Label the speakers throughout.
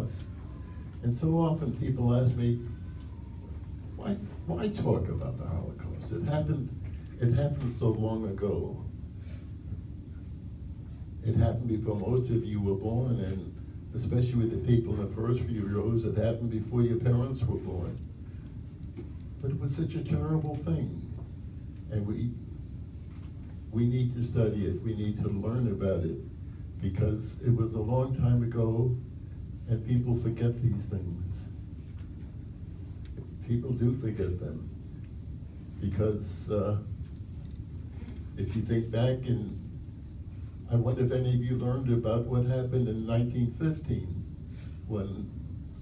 Speaker 1: Holocaust. And so often people ask me, why talk about the Holocaust? It happened so long ago. It happened before most of you were born, and especially with the people in the first few rows, it happened before your parents were born. But it was such a terrible thing, and we need to study it. We need to learn about it, because it was a long time ago, and people forget these things. People do forget them, because if you think back, I wonder if any of you learned about what happened in 1915, when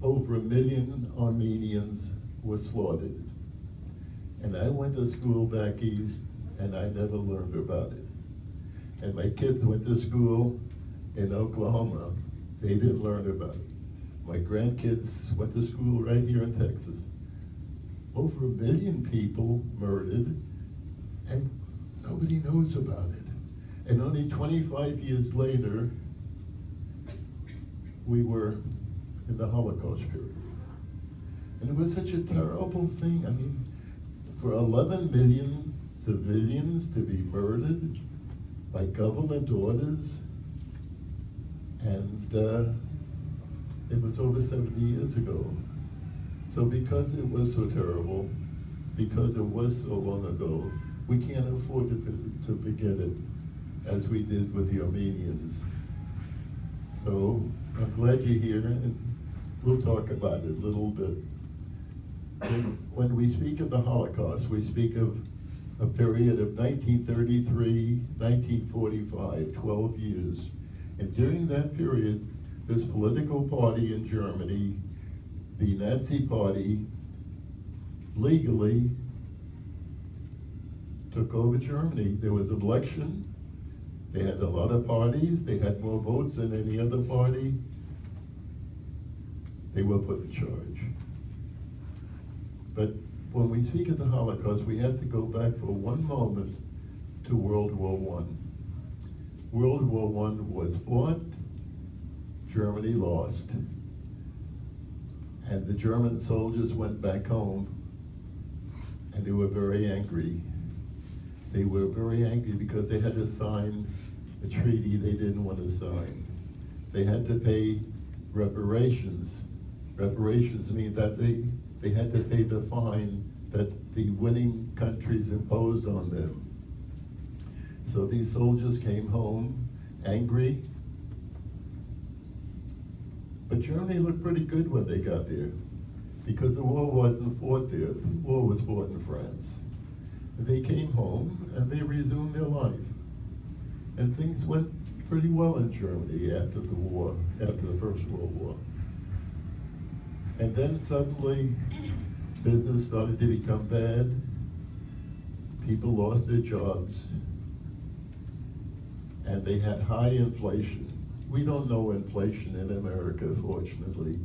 Speaker 1: over 1 million Armenians were slaughtered. And I went to school back east, and I never learned about it. And my kids went to school in Oklahoma. They didn't learn about it. My grandkids went to school right here in Texas. Over 1 million people murdered, and nobody knows about it. And only 25 years later, we were in the Holocaust period. And it was such a terrible thing. I mean, for 11 million civilians to be murdered by government orders, and it was over 70 years ago. So because it was so terrible, because it was so long ago, we can't afford to forget it, as we did with the Armenians. So I'm glad you're here, and we'll talk about it a little bit. When we speak of the Holocaust, we speak of a period of 1933, 1945, 12 years. And during that period, this political party in Germany, the Nazi Party, legally took over Germany. There was an election. They had a lot of parties. They had more votes than any other party. They were put in charge. But when we speak of the Holocaust, we have to go back for one moment to World War I. World War I was fought, Germany lost, and the German soldiers went back home, and they were very angry. They were very angry because they had to sign a treaty they didn't want to sign. They had to pay reparations. Reparations mean that they had to pay the fine that the winning countries imposed on them. So these soldiers came home angry, but Germany looked pretty good when they got there, because the war wasn't fought there. The war was fought in France. They came home and they resumed their life. And things went pretty well in Germany after the war, after the First World War. And then suddenly, business started to become bad. People lost their jobs. And they had high inflation. We don't know inflation in America, fortunately.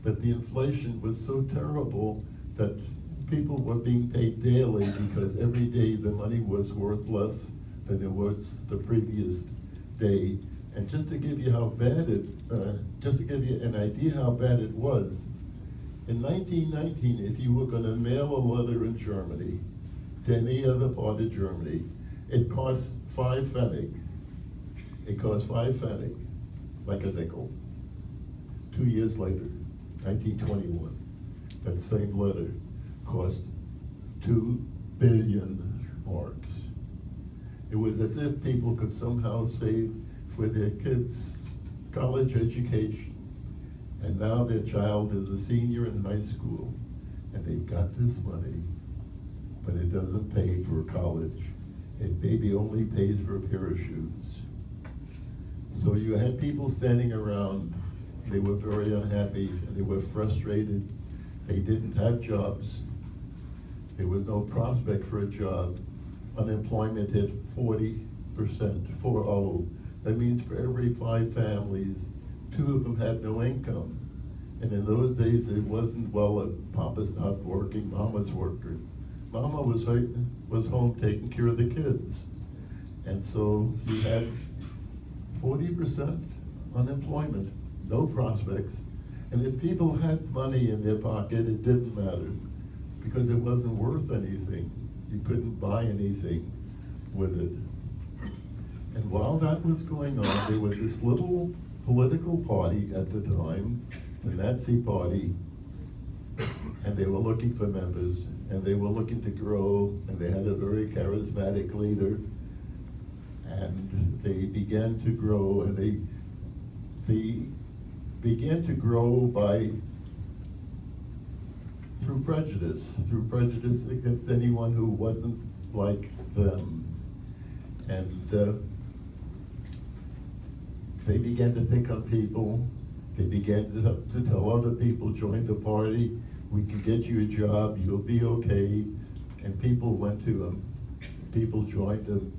Speaker 1: But the inflation was so terrible that people were being paid daily, because every day the money was worth less than it was the previous day. And just to give you how bad just to give you an idea how bad it was, in 1919, if you were going to mail a letter in Germany to any other part of Germany, it cost 5 Pfennig. It cost 5 Pfennig, like a nickel. 2 years later, 1921, that same letter cost 2 billion marks. It was as if people could somehow save for their kids' college education. And now their child is a senior in high school, and they've got this money, but it doesn't pay for college. It maybe only pays for a pair of shoes. So you had people standing around. They were very unhappy, and they were frustrated. They didn't have jobs. There was no prospect for a job. Unemployment hit 40%, 4-0. That means for every 5 families, 2 of them had no income. And in those days, it wasn't, well, Papa's not working, Mama's working. Mama was home taking care of the kids. And so you had 40% unemployment, no prospects. And if people had money in their pocket, it didn't matter, because it wasn't worth anything. You couldn't buy anything with it. And while that was going on, there was this little political party at the time, the Nazi Party, and they were looking for members, and they were looking to grow, and they had a very charismatic leader, and they began to grow, and they began to grow through prejudice against anyone who wasn't like them. And they began to pick on people. They began to tell other people, join the party, we can get you a job, you'll be okay. And people went to them, people joined them.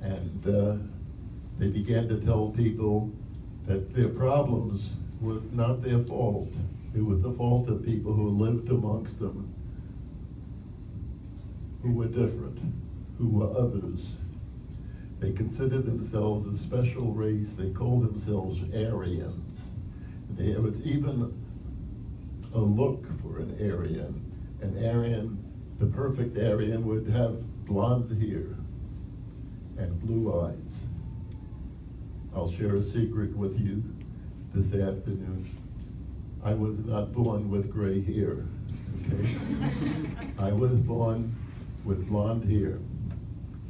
Speaker 1: And they began to tell people that their problems were not their fault. It was the fault of people who lived amongst them, who were different, who were others. They considered themselves a special race. They called themselves Aryans. There was even a look for an Aryan. An Aryan, the perfect Aryan, would have blonde hair and blue eyes. I'll share a secret with you this afternoon. I was not born with gray hair, okay? I was born with blonde hair,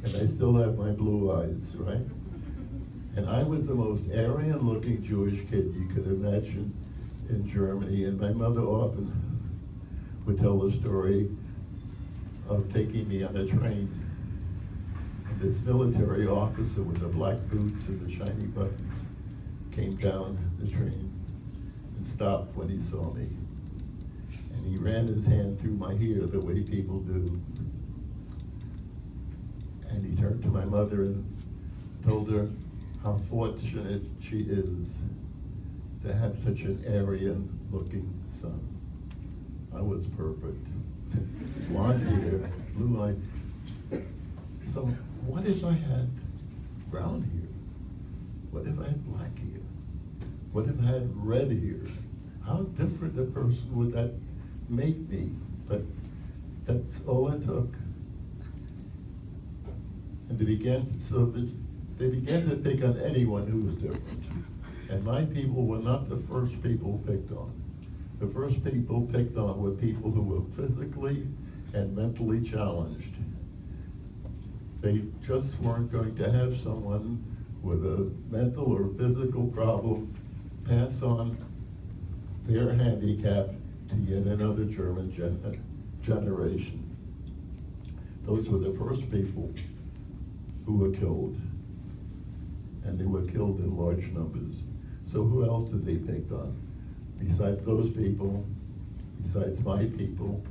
Speaker 1: and I still have my blue eyes, right? And I was the most Aryan-looking Jewish kid you could imagine in Germany, and my mother often would tell the story of taking me on a train. And this military officer with the black boots and the shiny buttons came down the train and stopped when he saw me. And he ran his hand through my hair the way people do. And he turned to my mother and told her how fortunate she is to have such an Aryan-looking son. I was perfect. Blonde hair, blue eyes. So what if I had brown hair? What if I had black hair? What if I had red hair? How different a person would that make me? But that's all it took. And they began to pick on anyone who was different. And my people were not the first people picked on. The first people picked on were people who were physically and mentally challenged. They just weren't going to have someone with a mental or physical problem pass on their handicap to yet another German generation. Those were the first people who were killed, and they were killed in large numbers. So who else did they pick on? Besides those people, besides my people,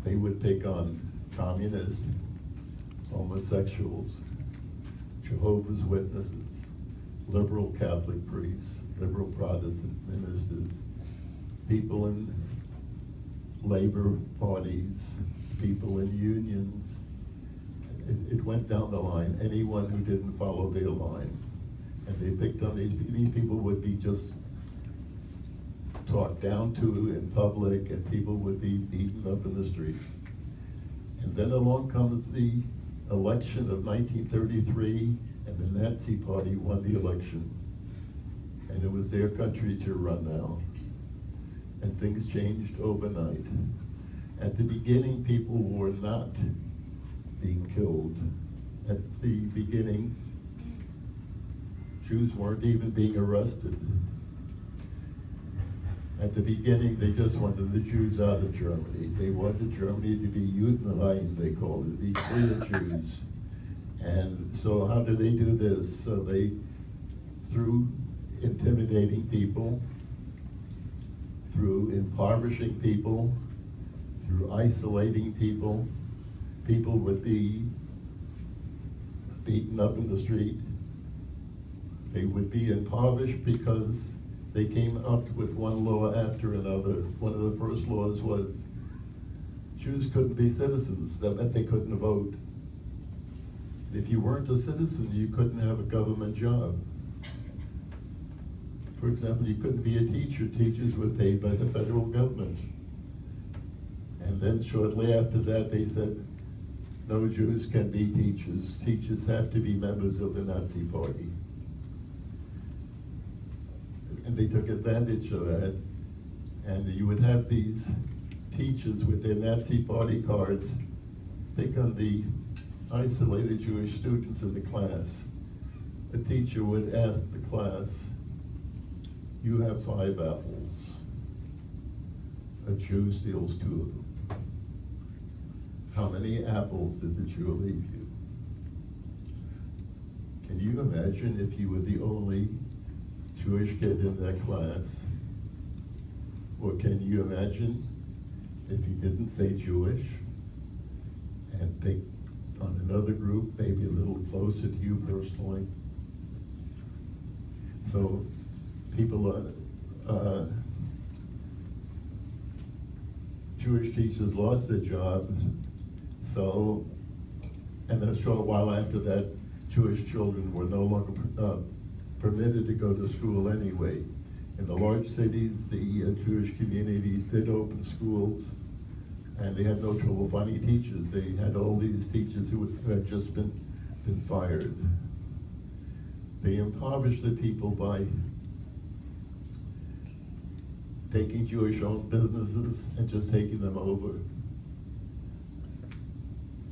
Speaker 1: they would pick on communists, homosexuals, Jehovah's Witnesses, liberal Catholic priests, liberal Protestant ministers, people in labor parties, people in unions. It went down the line, anyone who didn't follow their line. And they picked on these people would be just talked down to in public, and people would be beaten up in the street. And then along comes the election of 1933, and the Nazi Party won the election. And it was their country to run now. And things changed overnight. At the beginning, people were not being killed. At the beginning, Jews weren't even being arrested. At the beginning, they just wanted the Jews out of Germany. They wanted Germany to be Judenrein, they called it, be free of Jews. And so how did they do this? So they, through intimidating people, through impoverishing people, through isolating people, people would be beaten up in the street. They would be impoverished because they came up with one law after another. One of the first laws was Jews couldn't be citizens. That meant they couldn't vote. If you weren't a citizen, you couldn't have a government job. For example, you couldn't be a teacher. Teachers were paid by the federal government. And then shortly after that, they said, no Jews can be teachers. Teachers have to be members of the Nazi Party. And they took advantage of that. And you would have these teachers with their Nazi Party cards pick on the isolated Jewish students in the class. The teacher would ask the class, you have 5 apples. A Jew steals 2 of them. How many apples did the Jew leave you? Can you imagine if you were the only Jewish kid in that class? Or can you imagine if he didn't say Jewish and picked on another group, maybe a little closer to you personally? So people, Jewish teachers lost their jobs. So, and a short while after that, Jewish children were no longer permitted to go to school anyway. In the large cities, the Jewish communities did open schools, and they had no trouble finding teachers. They had all these teachers who had just been fired. They impoverished the people by taking Jewish-owned businesses and just taking them over.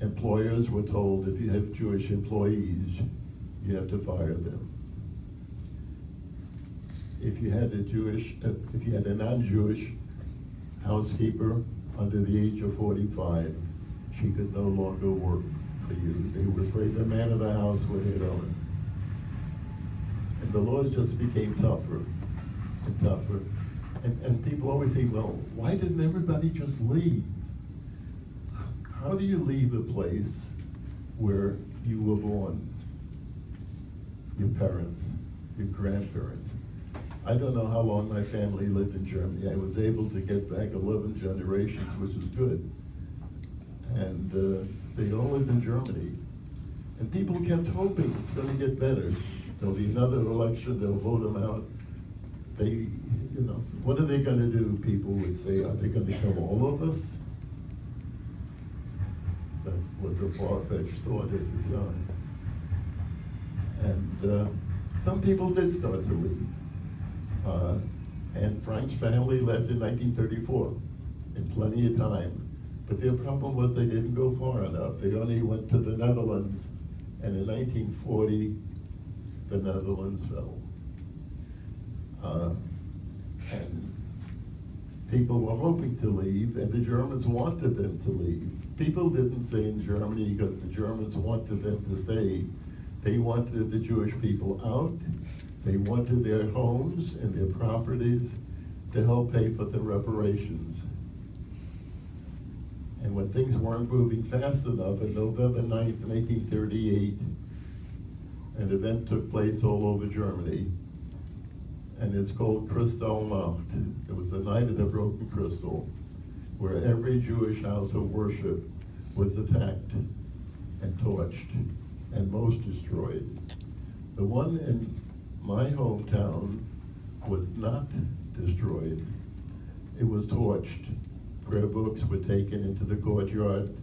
Speaker 1: Employers were told if you have Jewish employees, you have to fire them. If you had a non-Jewish housekeeper under the age of 45, she could no longer work for you. They were afraid the man of the house would hit on her. And the laws just became tougher and tougher. And people always say, well, why didn't everybody just leave? How do you leave a place where you were born? Your parents, your grandparents. I don't know how long my family lived in Germany. I was able to get back 11 generations, which is good. And they all lived in Germany. And people kept hoping it's going to get better. There'll be another election, they'll vote them out. They, what are they going to do? People would say, are they going to kill all of us? That was a far-fetched thought at the time. And some people did start to leave. And Frank's family left in 1934, in plenty of time. But their problem was they didn't go far enough. They only went to the Netherlands, and in 1940, the Netherlands fell. And people were hoping to leave, and the Germans wanted them to leave. People didn't stay in Germany because the Germans wanted them to stay. They wanted the Jewish people out. They wanted their homes and their properties to help pay for the reparations. And when things weren't moving fast enough, on November 9th, 1938, an event took place all over Germany, and it's called Kristallnacht. It was the night of the broken crystal, where every Jewish house of worship was attacked and torched, and most destroyed. The one in my hometown was not destroyed. It was torched. Prayer books were taken into the courtyard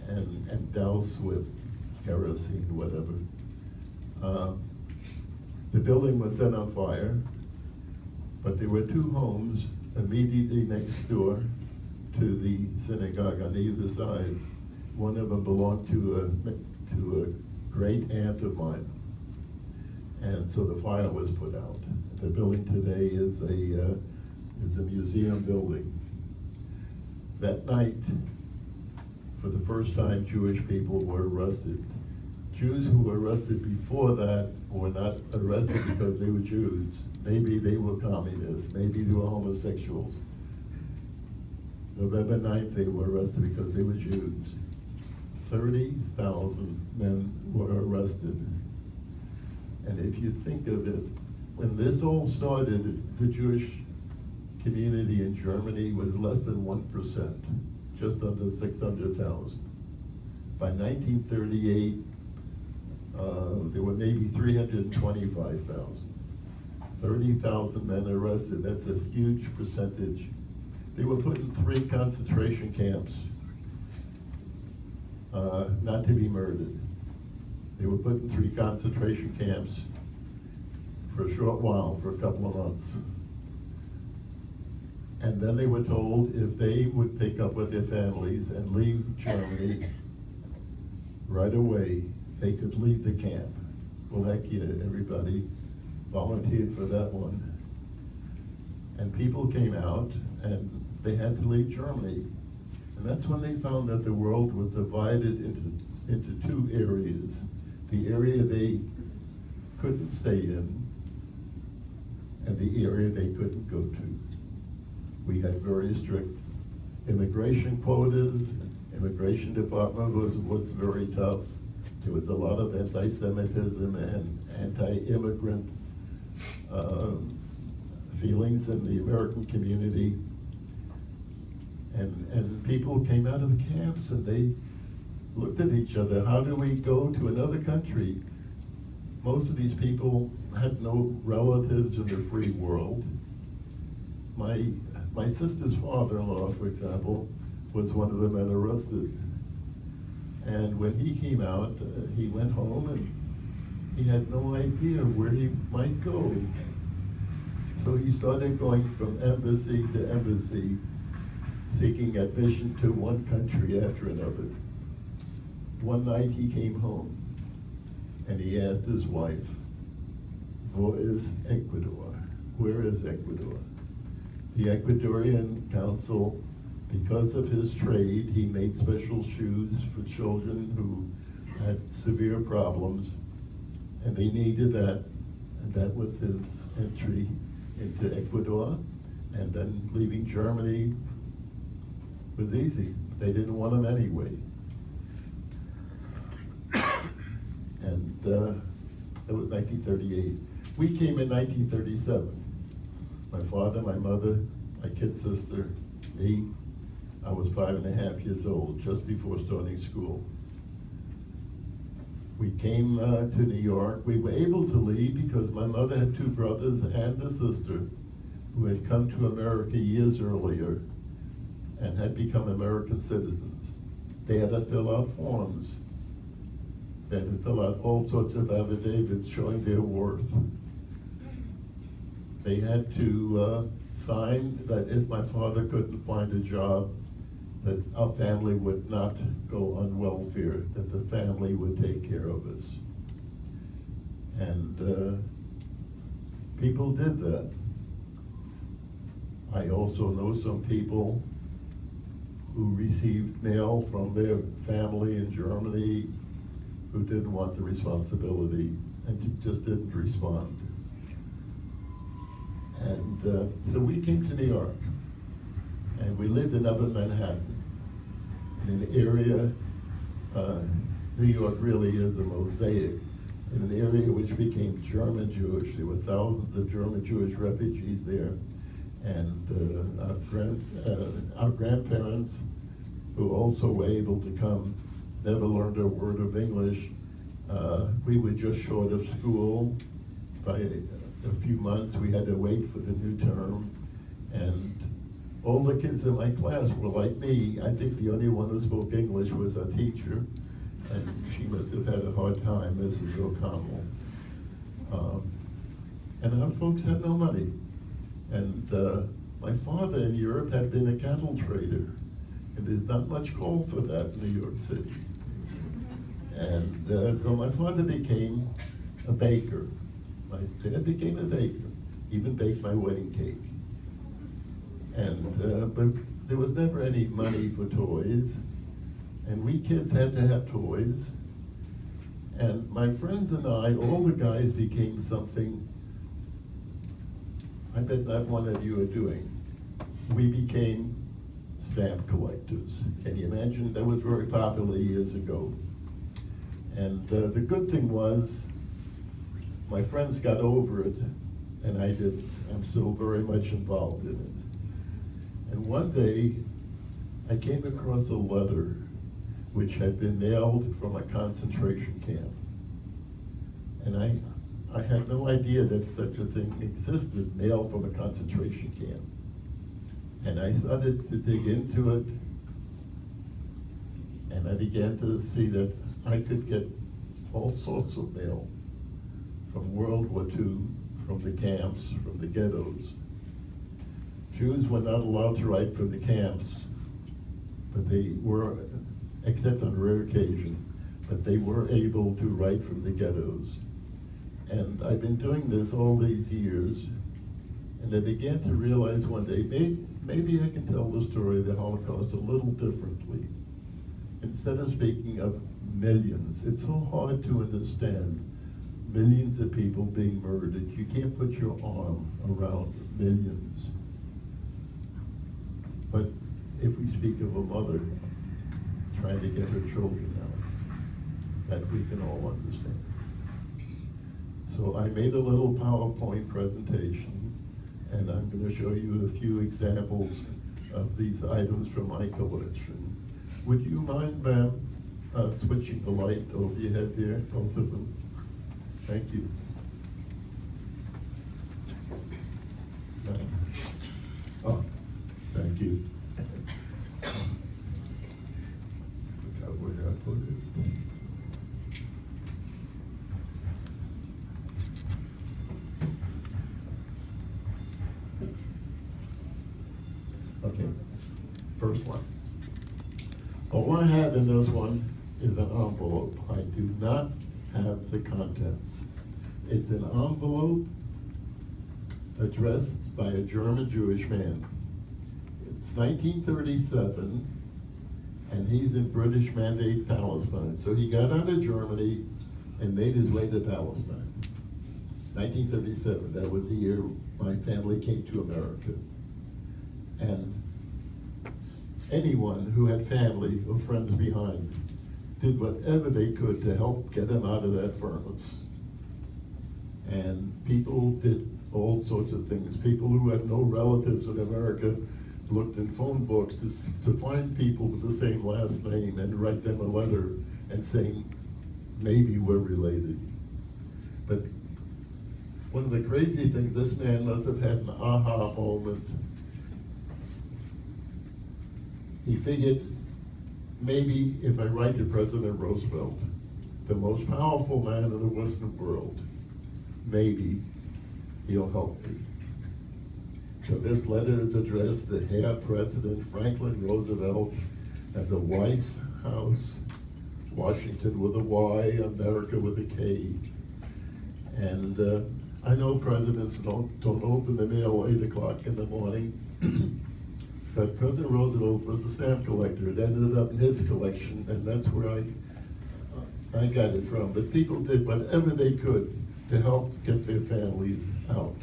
Speaker 1: and doused with kerosene, whatever. The building was set on fire, but there were 2 homes immediately next door to the synagogue on either side. One of them belonged to a great aunt of mine. And so the fire was put out. The building today is a museum building. That night, for the first time, Jewish people were arrested. Jews who were arrested before that were not arrested because they were Jews. Maybe they were communists, maybe they were homosexuals. November 9th, they were arrested because they were Jews. 30,000 men were arrested. And if you think of it, when this all started, the Jewish community in Germany was less than 1%, just under 600,000. By 1938, there were maybe 325,000. 30,000 men arrested. That's a huge percentage. They were put in 3 concentration camps, not to be murdered. They were put in 3 concentration camps for a short while, for a couple of months. And then they were told if they would pick up with their families and leave Germany right away, they could leave the camp. Well, heck yeah, everybody volunteered for that one. And people came out and they had to leave Germany. And that's when they found that the world was divided into 2 areas. The area they couldn't stay in and the area they couldn't go to. We had very strict immigration quotas. Immigration department was very tough. There was a lot of anti-Semitism and anti-immigrant feelings in the American community. And people came out of the camps and they looked at each other. How do we go to another country? Most of these people had no relatives in the free world. My sister's father-in-law, for example, was one of the men arrested. And when he came out, he went home and he had no idea where he might go. So he started going from embassy to embassy, seeking admission to one country after another. One night he came home and he asked his wife, "Wo ist Ecuador? Where is Ecuador?" The Ecuadorian council, because of his trade, he made special shoes for children who had severe problems, and they needed that, and that was his entry into Ecuador. And then leaving Germany was easy. They didn't want him anyway. And it was 1938. We came in 1937. My father, my mother, my kid sister, me. I was 5.5 years old, just before starting school. We came to New York. We were able to leave because my mother had 2 brothers and a sister who had come to America years earlier and had become American citizens. They had to fill out forms. They had to fill out all sorts of affidavits showing their worth. They had to sign that if my father couldn't find a job, that our family would not go on welfare, that the family would take care of us. And people did that. I also know some people who received mail from their family in Germany who didn't want the responsibility and just didn't respond. And so we came to New York, and we lived in Upper Manhattan, in an area, New York really is a mosaic, in an area which became German Jewish. There were thousands of German Jewish refugees there, and our grandparents, who also were able to come, never learned a word of English. We were just short of school by a few months. We had to wait for the new term, and all the kids in my class were like me. I think the only one who spoke English was a teacher, and she must have had a hard time, Mrs. O'Connell. And our folks had no money. And my father in Europe had been a cattle trader, and there's not much call for that in New York City. And so my father became a baker. My dad became a baker, even baked my wedding cake. And but there was never any money for toys, and we kids had to have toys. And my friends and I, all the guys became something I bet not one of you are doing. We became stamp collectors. Can you imagine? That was very popular years ago. And the good thing was, my friends got over it, and I didn't. I'm still very much involved in it. And one day, I came across a letter which had been mailed from a concentration camp. And I had no idea that such a thing existed, mail from a concentration camp. And I started to dig into it, and I began to see that I could get all sorts of mail from World War II, from the camps, from the ghettos. Jews were not allowed to write from the camps, but they were, except on rare occasion, but they were able to write from the ghettos. And I've been doing this all these years, and I began to realize one day, maybe I can tell the story of the Holocaust a little differently. Instead of speaking of millions, it's so hard to understand millions of people being murdered. You can't put your arm around millions. But if we speak of a mother trying to get her children out, that we can all understand. So I made a little PowerPoint presentation, and I'm going to show you a few examples of these items from my collection. Would you mind, ma'am, switching the light over your head there, both of them? Thank you. Oh, thank you. Forgot where I put it. Okay, first one. All I have in this one is an envelope. I do not have the contents. It's an envelope addressed by a German Jewish man. It's 1937, and he's in British Mandate Palestine. So he got out of Germany and made his way to Palestine. 1937, that was the year my family came to America. And anyone who had family or friends behind did whatever they could to help get him out of that furnace. And people did all sorts of things. People who had no relatives in America looked in phone books to find people with the same last name and write them a letter and saying, maybe we're related. But one of the crazy things, this man must have had an aha moment. He figured, maybe if I write to President Roosevelt, the most powerful man in the Western world, maybe he'll help me. So this letter is addressed to Herr President Franklin Roosevelt at the White House, Washington with a Y, America with a K. And I know presidents don't open the mail 8 o'clock in the morning. But President Roosevelt was a stamp collector. It ended up in his collection, and that's where I got it from. But people did whatever they could to help get their families out.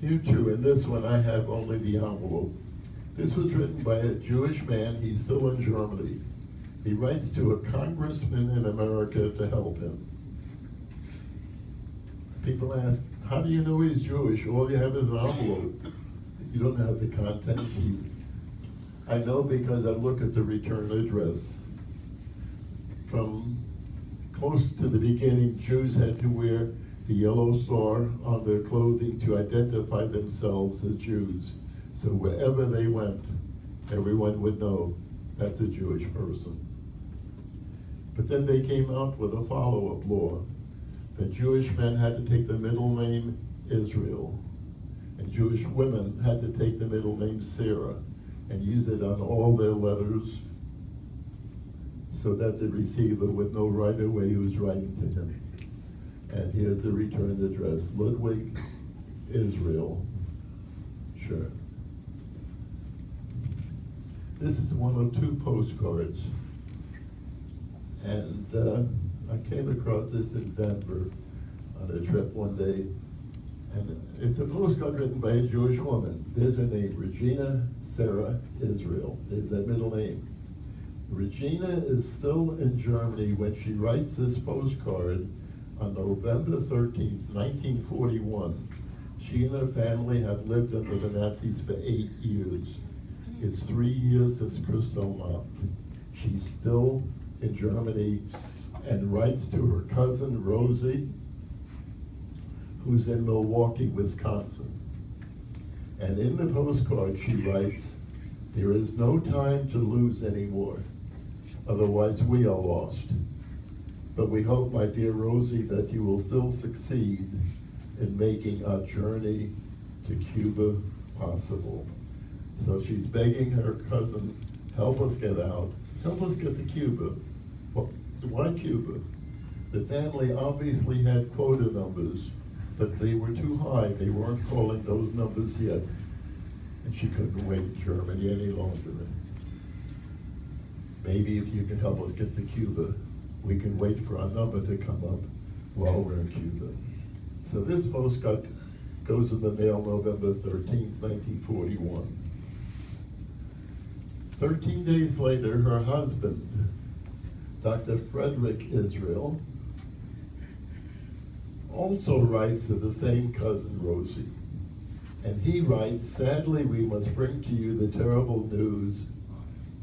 Speaker 1: Here too, in this one I have only the envelope. This was written by a Jewish man. He's still in Germany. He writes to a congressman in America to help him. People ask, how do you know he's Jewish? All you have is an envelope. You don't have the contents. I know because I look at the return address. From close to the beginning, Jews had to wear the yellow star on their clothing to identify themselves as Jews. So wherever they went, everyone would know that's a Jewish person. But then they came out with a follow-up law. The Jewish men had to take the middle name Israel, and Jewish women had to take the middle name Sarah and use it on all their letters so that the receiver would know right away who's writing to him. And here's the return address, Ludwig, Israel. Sure. This is one of 2 postcards. And I came across this in Denver on a trip one day, and it's a postcard written by a Jewish woman. There's her name, Regina Sarah Israel. There's that middle name. Regina is still in Germany when she writes this postcard on November 13th, 1941. She and her family have lived under the Nazis for 8 years. It's 3 years since Kristallnacht. She's still in Germany and writes to her cousin Rosie, who's in Milwaukee, Wisconsin. And in the postcard she writes, "There is no time to lose anymore, otherwise we are lost. But we hope, my dear Rosie, that you will still succeed in making our journey to Cuba possible." So she's begging her cousin, help us get out, help us get to Cuba. Well, why Cuba? The family obviously had quota numbers, but they were too high. They weren't calling those numbers yet. And she couldn't wait in Germany any longer. Maybe if you can help us get to Cuba, we can wait for our number to come up while we're in Cuba. So this postcard goes in the mail November 13th, 1941. 13 days later, her husband, Dr. Frederick Israel, also writes to the same cousin, Rosie. And he writes, "Sadly, we must bring to you the terrible news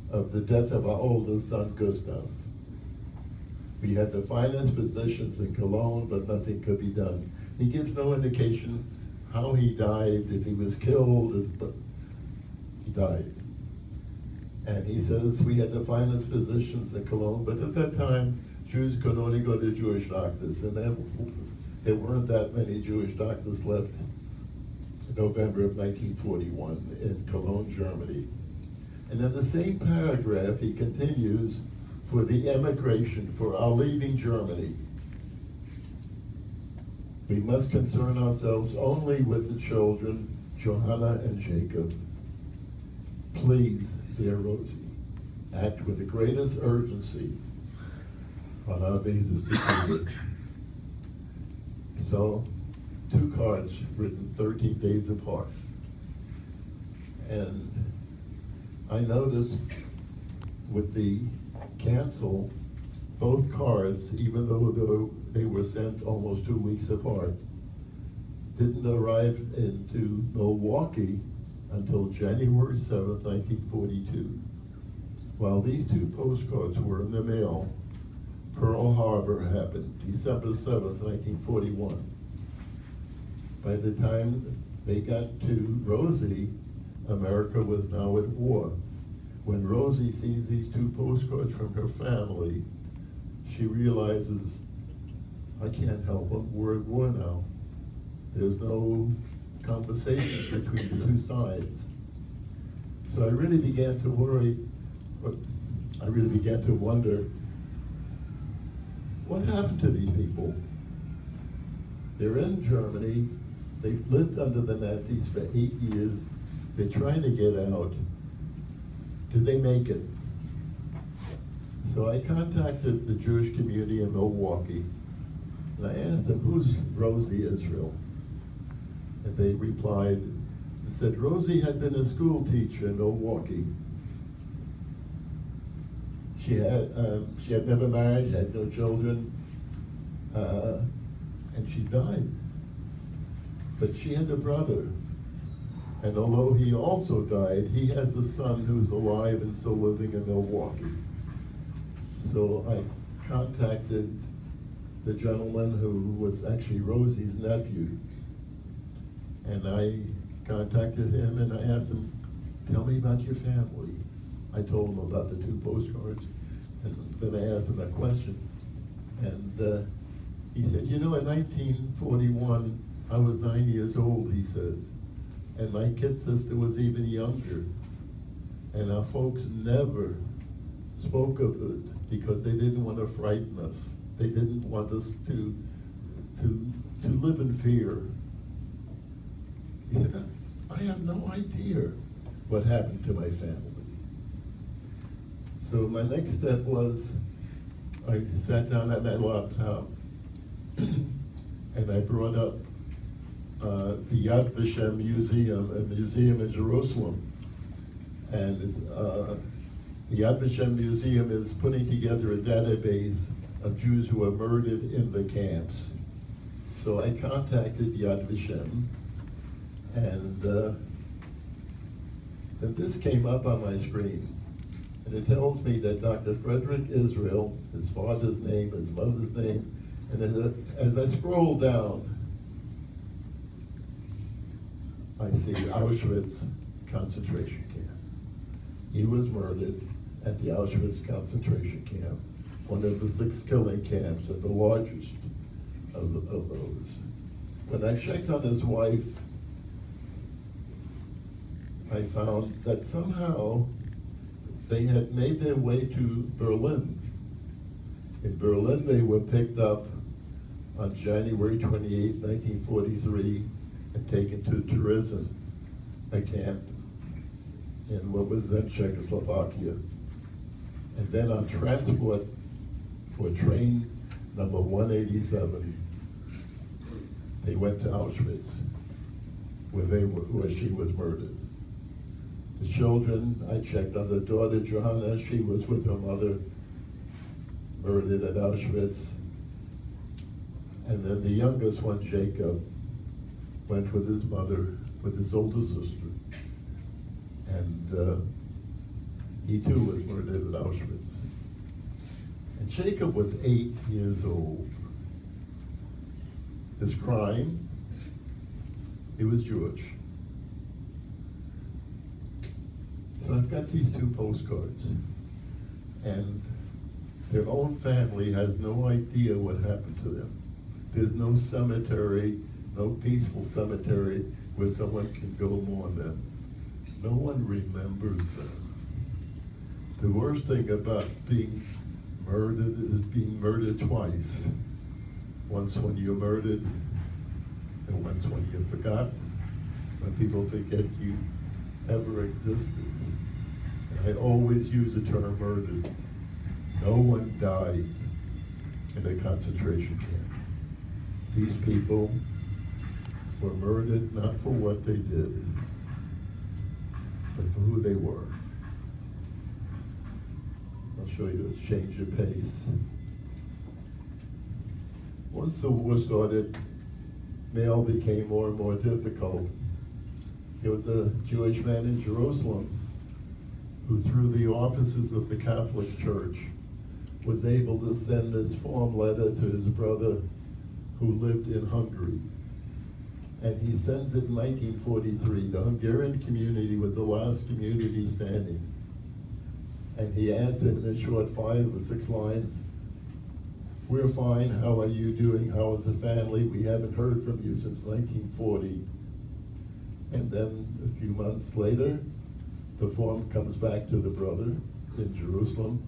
Speaker 1: of the death of our oldest son, Gustav. We had the finest physicians in Cologne, but nothing could be done." He gives no indication how he died, if he was killed, but he died. And he says, "We had the finest physicians in Cologne," but at that time, Jews could only go to Jewish doctors, and there weren't that many Jewish doctors left in November of 1941 in Cologne, Germany. And in the same paragraph, he continues, "For the emigration, for our leaving Germany, we must concern ourselves only with the children, Johanna and Jacob. Please, dear Rosie, act with the greatest urgency on our visas to Cuba." So, 2 cards written 13 days apart. And I noticed with the cancel, both cards, even though they were sent almost 2 weeks apart, didn't arrive into Milwaukee until January 7th, 1942. While these 2 postcards were in the mail, Pearl Harbor happened, December 7th, 1941. By the time they got to Rosie, America was now at war. When Rosie sees these 2 postcards from her family, she realizes, I can't help them, we're at war now. There's no conversation between the 2 sides. So I really began to worry, I really began to wonder, what happened to these people? They're in Germany, they've lived under the Nazis for 8 years, they're trying to get out. Did they make it? So I contacted the Jewish community in Milwaukee, and I asked them, who's Rosie Israel? And they replied and said, Rosie had been a school teacher in Milwaukee. She had never married, had no children, and she died. But she had a brother, and although he also died, he has a son who's alive and still living in Milwaukee. So I contacted the gentleman who was actually Rosie's nephew, and I contacted him and I asked him, tell me about your family. I told him about the 2 postcards, and then I asked him that question. And he said, you know, in 1941, I was 9 years old, he said, and my kid sister was even younger. And our folks never spoke of it because they didn't want to frighten us. They didn't want us to live in fear. He said, I have no idea what happened to my family. So my next step was, I sat down at my laptop and I brought up the Yad Vashem Museum, a museum in Jerusalem. And it's, the Yad Vashem Museum is putting together a database of Jews who were murdered in the camps. So I contacted Yad Vashem, and then this came up on my screen. And it tells me that Dr. Frederick Israel, his father's name, his mother's name, and as I scroll down, I see Auschwitz concentration camp. He was murdered at the Auschwitz concentration camp, one of the 6 killing camps and the largest of those. When I checked on his wife, I found that somehow they had made their way to Berlin. In Berlin, they were picked up on January 28, 1943, and taken to Terezin, a camp in what was then Czechoslovakia. And then on transport for train number 187, they went to Auschwitz, where she was murdered. The children, I checked on the daughter Johanna, she was with her mother, murdered at Auschwitz. And then the youngest one, Jacob, went with his mother, with his older sister. And he too was murdered at Auschwitz. And Jacob was 8 years old. His crime, he was Jewish. So I've got these 2 postcards, and their own family has no idea what happened to them. There's no cemetery, no peaceful cemetery where someone can go mourn them. No one remembers them. The worst thing about being murdered is being murdered twice. Once when you're murdered, and once when you're forgotten, when people forget you ever existed. And I always use the term murdered. No one died in a concentration camp. These people were murdered not for what they did, but for who they were. I'll show you a change of pace. Once the war started, mail became more and more difficult. There was a Jewish man in Jerusalem who, through the offices of the Catholic Church, was able to send this form letter to his brother who lived in Hungary. And he sends it in 1943. The Hungarian community was the last community standing. And he adds it in a short 5 or 6 lines. We're fine, how are you doing? How is the family? We haven't heard from you since 1940. And then a few months later, the form comes back to the brother in Jerusalem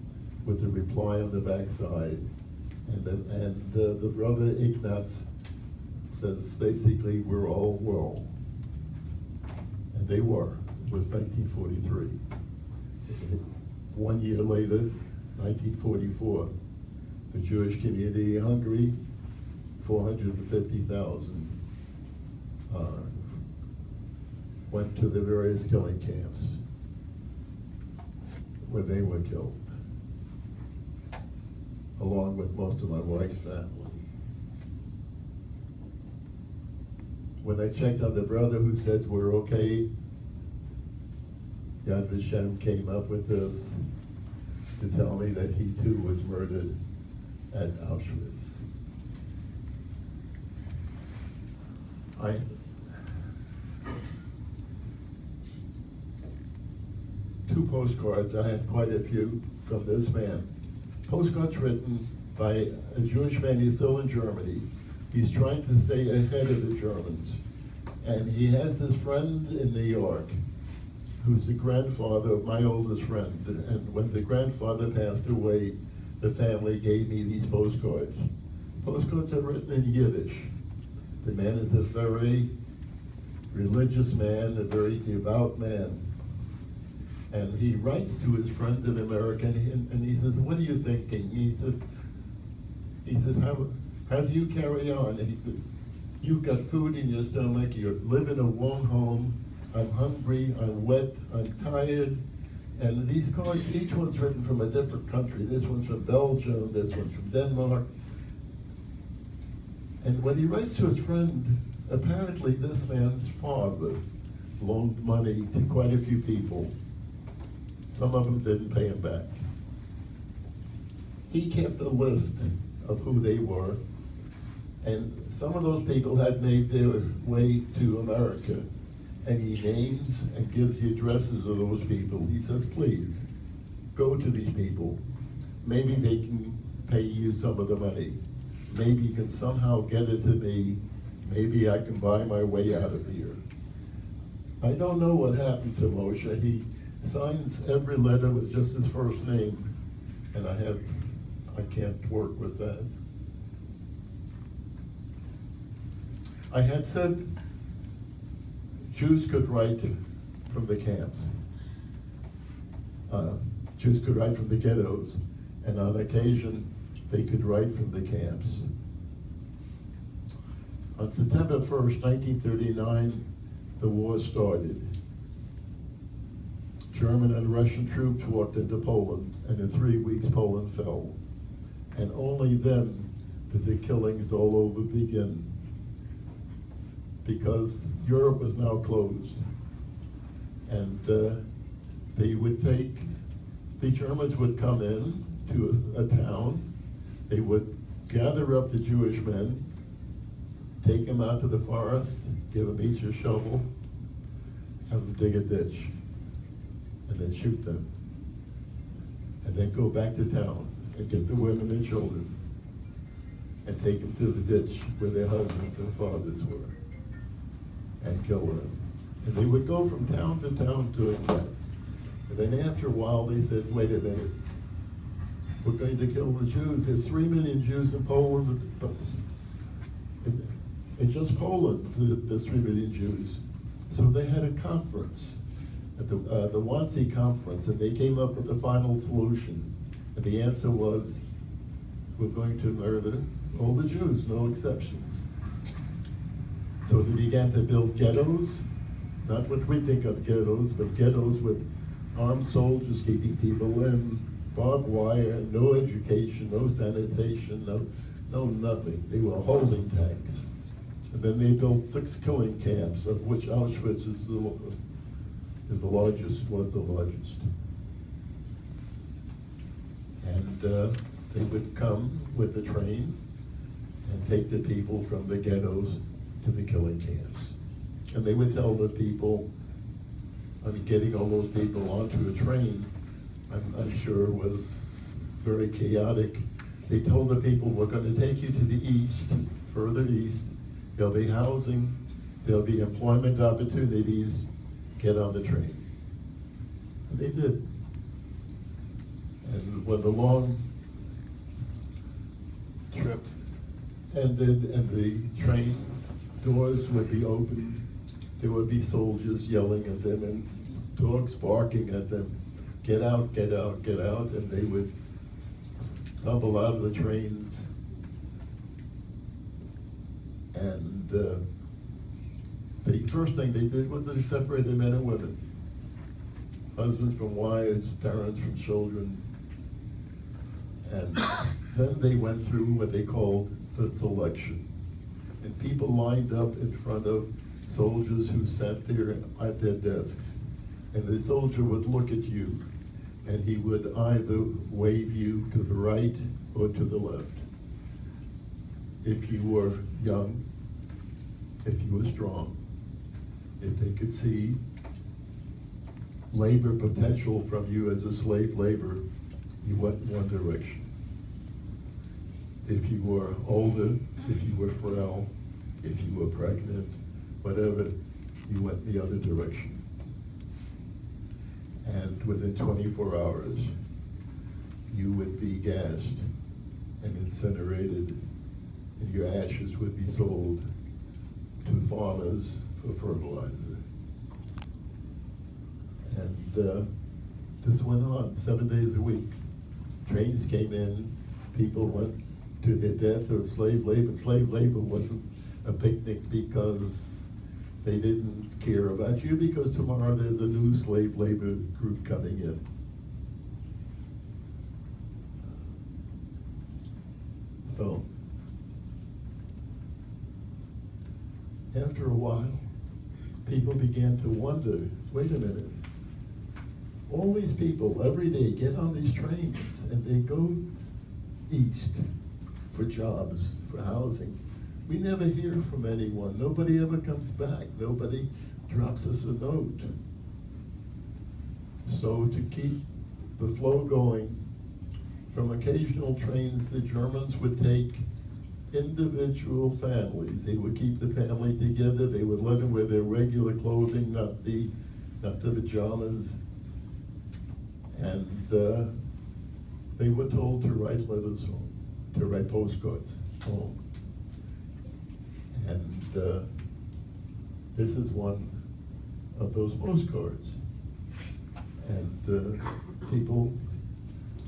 Speaker 1: with a reply on the backside. And the brother Ignaz says basically, we're all well. And they were. It was 1943. 1 year later, 1944, the Jewish community in Hungary, 450,000, went to the various killing camps where they were killed, along with most of my wife's family. When I checked on the brother who said we're okay, Yad Vashem came up with this to tell me that he too was murdered at Auschwitz. Two postcards, I have quite a few from this man. Postcards written by a Jewish man, he's still in Germany. He's trying to stay ahead of the Germans. And he has this friend in New York who's the grandfather of my oldest friend. And when the grandfather passed away, the family gave me these postcards. Postcards are written in Yiddish. The man is a very religious man, a very devout man. And he writes to his friend in America, and he says, what are you thinking? He says, how do you carry on? And he said, you've got food in your stomach, you live in a warm home, I'm hungry, I'm wet, I'm tired. And these cards, each one's written from a different country. This one's from Belgium, this one's from Denmark. And when he writes to his friend, apparently this man's father loaned money to quite a few people. Some of them didn't pay him back. He kept a list of who they were, and some of those people had made their way to America, and he names and gives the addresses of those people. He says, please, go to these people. Maybe they can pay you some of the money. Maybe you can somehow get it to me. Maybe I can buy my way out of here. I don't know what happened to Moshe. He signs every letter with just his first name, and I can't work with that. I had said Jews could write from the camps. Jews could write from the ghettos, and on occasion they could write from the camps. On September 1st, 1939, the war started. German and Russian troops walked into Poland, and in 3 weeks Poland fell. And only then did the killings all over begin, because Europe was now closed. And the Germans would come in to a town, they would gather up the Jewish men, take them out to the forest, give them each a shovel, have them dig a ditch, and then shoot them. And then go back to town and get the women and children and take them to the ditch where their husbands and fathers were and kill them. And they would go from town to town doing that. And then after a while they said, wait a minute, we're going to kill the Jews. There's 3 million Jews in Poland. In just Poland, there's 3 million Jews. So they had a conference, at the Wannsee conference, and they came up with the final solution. And the answer was, we're going to murder all the Jews, no exceptions. So they began to build ghettos, not what we think of ghettos, but ghettos with armed soldiers keeping people in, barbed wire, no education, no sanitation, no nothing. They were holding tanks. And then they built 6 killing camps, of which Auschwitz was the largest. And they would come with the train and take the people from the ghettos to the killing camps. And they would tell the people, getting all those people onto a train, I'm sure was very chaotic. They told the people, we're going to take you to the east, further east. There'll be housing, there'll be employment opportunities, get on the train. And they did. And when the long trip ended and the train's doors would be open, there would be soldiers yelling at them and dogs barking at them, get out, get out, get out, and they would tumble out of the trains. And the first thing they did was they separated men and women, husbands from wives, parents from children. And then they went through what they called the selection. And people lined up in front of soldiers who sat there at their desks. And the soldier would look at you, and he would either wave you to the right or to the left. If you were young, if you were strong, if they could see labor potential from you as a slave labor, you went in one direction. If you were older, if you were frail, if you were pregnant, whatever, you went in the other direction. And within 24 hours, you would be gassed and incinerated, and your ashes would be sold to farmers for fertilizer. And this went on 7 days a week. Trains came in, people went to their death or slave labor. Slave labor wasn't a picnic because they didn't care about you, because tomorrow there's a new slave labor group coming in. So, after a while, people began to wonder, wait a minute, All these people every day get on these trains and they go east for jobs, for housing. We never hear from anyone. Nobody ever comes back. Nobody drops us a note. So to keep the flow going, from occasional trains, the Germans would take individual families. They would keep the family together. They would let them wear their regular clothing, not the pajamas. And they were told to write letters home, to write postcards home. And this is one of those postcards. And people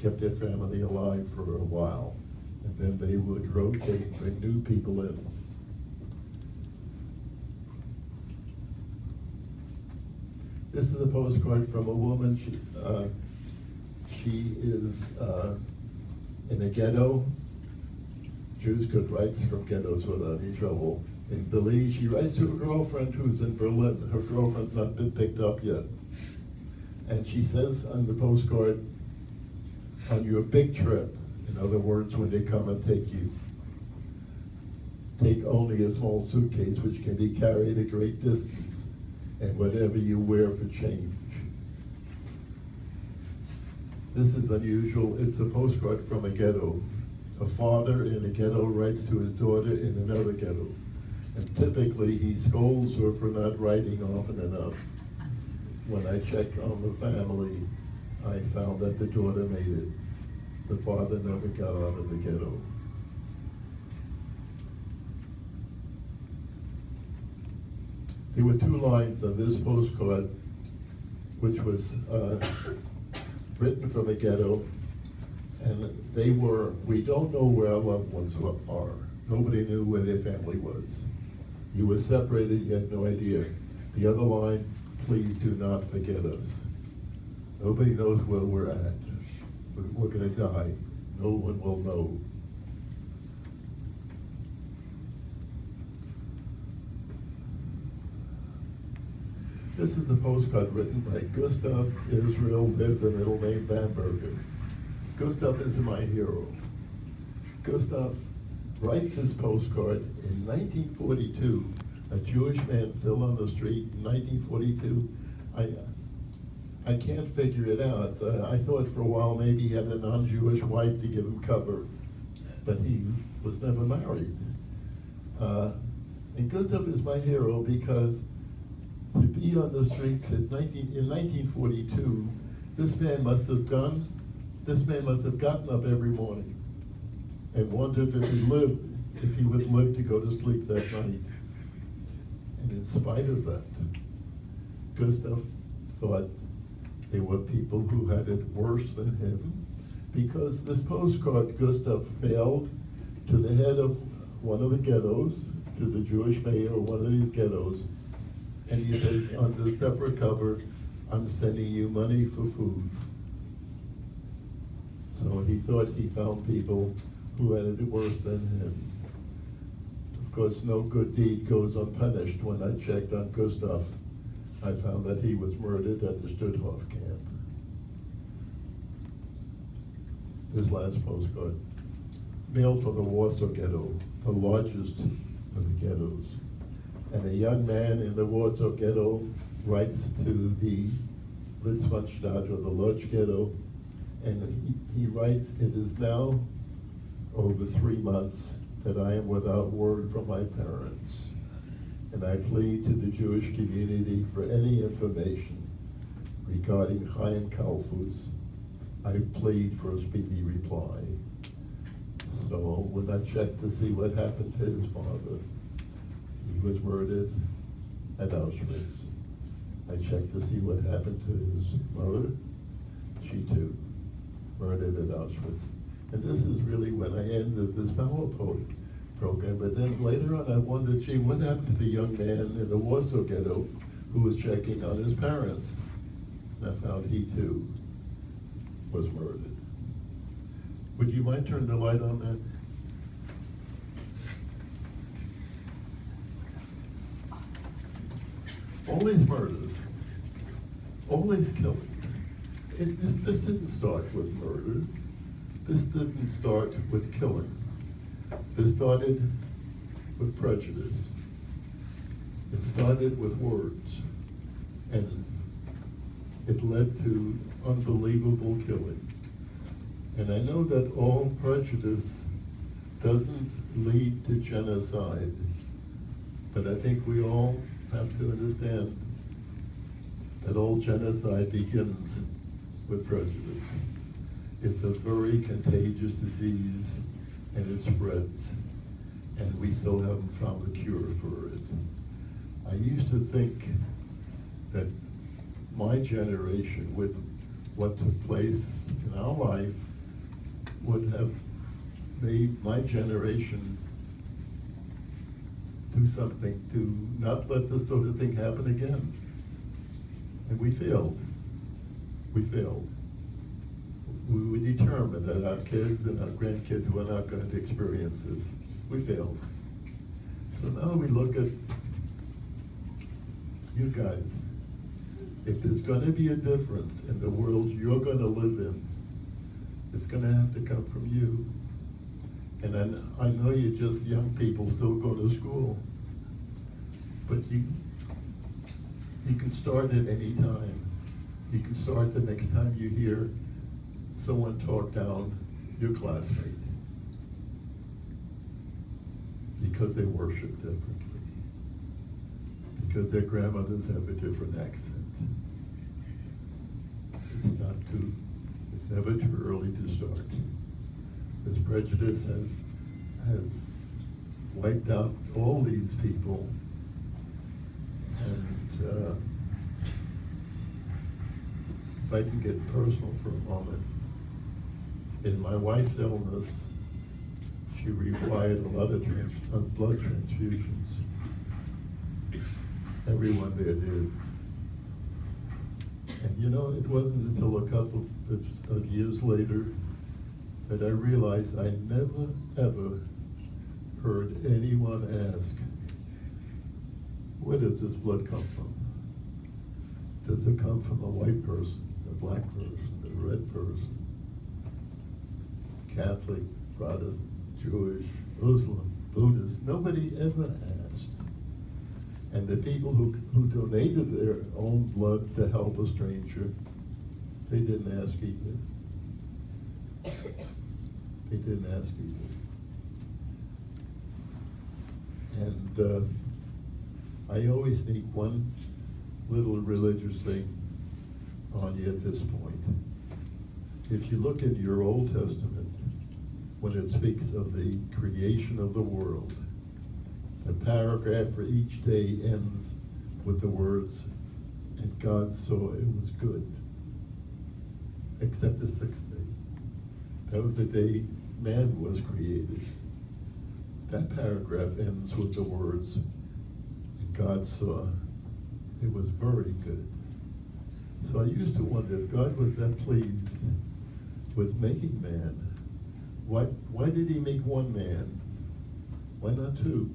Speaker 1: kept their family alive for a while. And then they would rotate, bring new people in. This is a postcard from a woman. She is in a ghetto. Jews could write from ghettos without any trouble. In Belize, she writes to her girlfriend who's in Berlin. Her girlfriend's not been picked up yet. And she says on the postcard, on your big trip, in other words, when they come and take you, take only a small suitcase which can be carried a great distance, and whatever you wear for change. This is unusual. It's a postcard from a ghetto. A father in a ghetto writes to his daughter in another ghetto. And typically he scolds her for not writing often enough. When I checked on the family, I found that the daughter made it. The father never got out of the ghetto. There were two lines on this postcard, which was written from a ghetto, and they were, we don't know where our loved ones are. Nobody knew where their family was. You were separated, you had no idea. The other line, please do not forget us. Nobody knows where we're at. We're gonna die. No one will know. This is a postcard written by Gustav Israel. There's a middle name, Bamberger. Gustav is my hero. Gustav writes his postcard in 1942. A Jewish man still on the street in 1942. I can't figure it out. I thought for a while maybe he had a non-Jewish wife to give him cover, but he was never married. And Gustav is my hero because to be on the streets in 1942, this man must have gotten up every morning and wondered if he would live to go to sleep that night. And in spite of that, Gustav thought there were people who had it worse than him, because this postcard Gustav mailed to the head of one of the ghettos, to the Jewish mayor of one of these ghettos, and he says on the separate cover, I'm sending you money for food. So he thought he found people who had it worse than him. Of course, no good deed goes unpunished. When I checked on Gustav, I found that he was murdered at the Stutthof camp. This last postcard, mailed from the Warsaw Ghetto, the largest of the ghettos. And a young man in the Warsaw Ghetto writes to the Litzmannstadt, or the Lodz Ghetto, and he writes, it is now over 3 months that I am without word from my parents. And I plead to the Jewish community for any information regarding Chaim Kalfus. I plead for a speedy reply. So when I checked to see what happened to his father, he was murdered at Auschwitz. I checked to see what happened to his mother. She too, murdered at Auschwitz. And this is really when I ended this PowerPoint program. But then later on I wondered, gee, what happened to the young man in the Warsaw Ghetto who was checking on his parents? And I found he too was murdered. Would you mind turning the light on that? All these murders, all these killings, This didn't start with murder. This didn't start with killing. This started with prejudice. It started with words, and it led to unbelievable killing. And I know that all prejudice doesn't lead to genocide, but I think we all have to understand that all genocide begins with prejudice. It's a very contagious disease, and it spreads, and we still haven't found a cure for it. I used to think that my generation, with what took place in our life, would have made my generation do something to not let this sort of thing happen again. And we failed. We failed. We were determined that our kids and our grandkids were not going to experience this. We failed. So now we look at you guys. If there's going to be a difference in the world you're going to live in, it's going to have to come from you. And I know you're just young people still go to school, but you can start at any time. You can start the next time you hear someone talk down your classmate because they worship differently, because their grandmothers have a different accent. It's never too early to start. This prejudice has wiped out all these people, and if I can get personal for a moment, in my wife's illness, she required a lot of blood transfusions. Everyone there did. And you know, it wasn't until a couple of years later that I realized I never, ever heard anyone ask, where does this blood come from? Does it come from a white person, a black person, a red person, Catholic, Protestant, Jewish, Muslim, Buddhist? Nobody ever asked. And the people who donated their own blood to help a stranger, they didn't ask either. They didn't ask either. And I always sneak one little religious thing on you at this point. If you look at your Old Testament, when it speaks of the creation of the world, the paragraph for each day ends with the words, and God saw it was good, except the sixth day. That was the day man was created. That paragraph ends with the words, and God saw it was very good. So I used to wonder if God was that pleased with making man, why did he make one man? Why not two?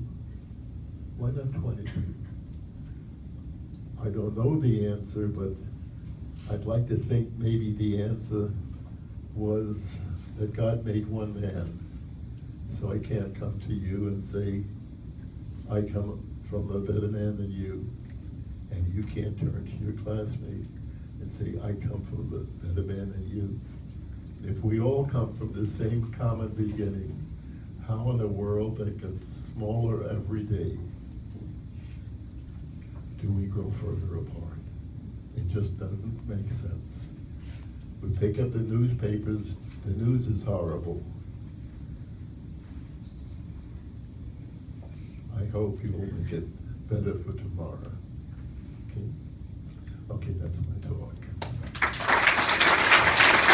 Speaker 1: Why not 22? I don't know the answer, but I'd like to think maybe the answer was that God made one man. So I can't come to you and say, I come from a better man than you. And you can't turn to your classmate and say, I come from a better man than you. If we all come from the same common beginning, how in a world that gets smaller every day do we grow further apart? It just doesn't make sense. We pick up the newspapers, the news is horrible. I hope you will make it better for tomorrow.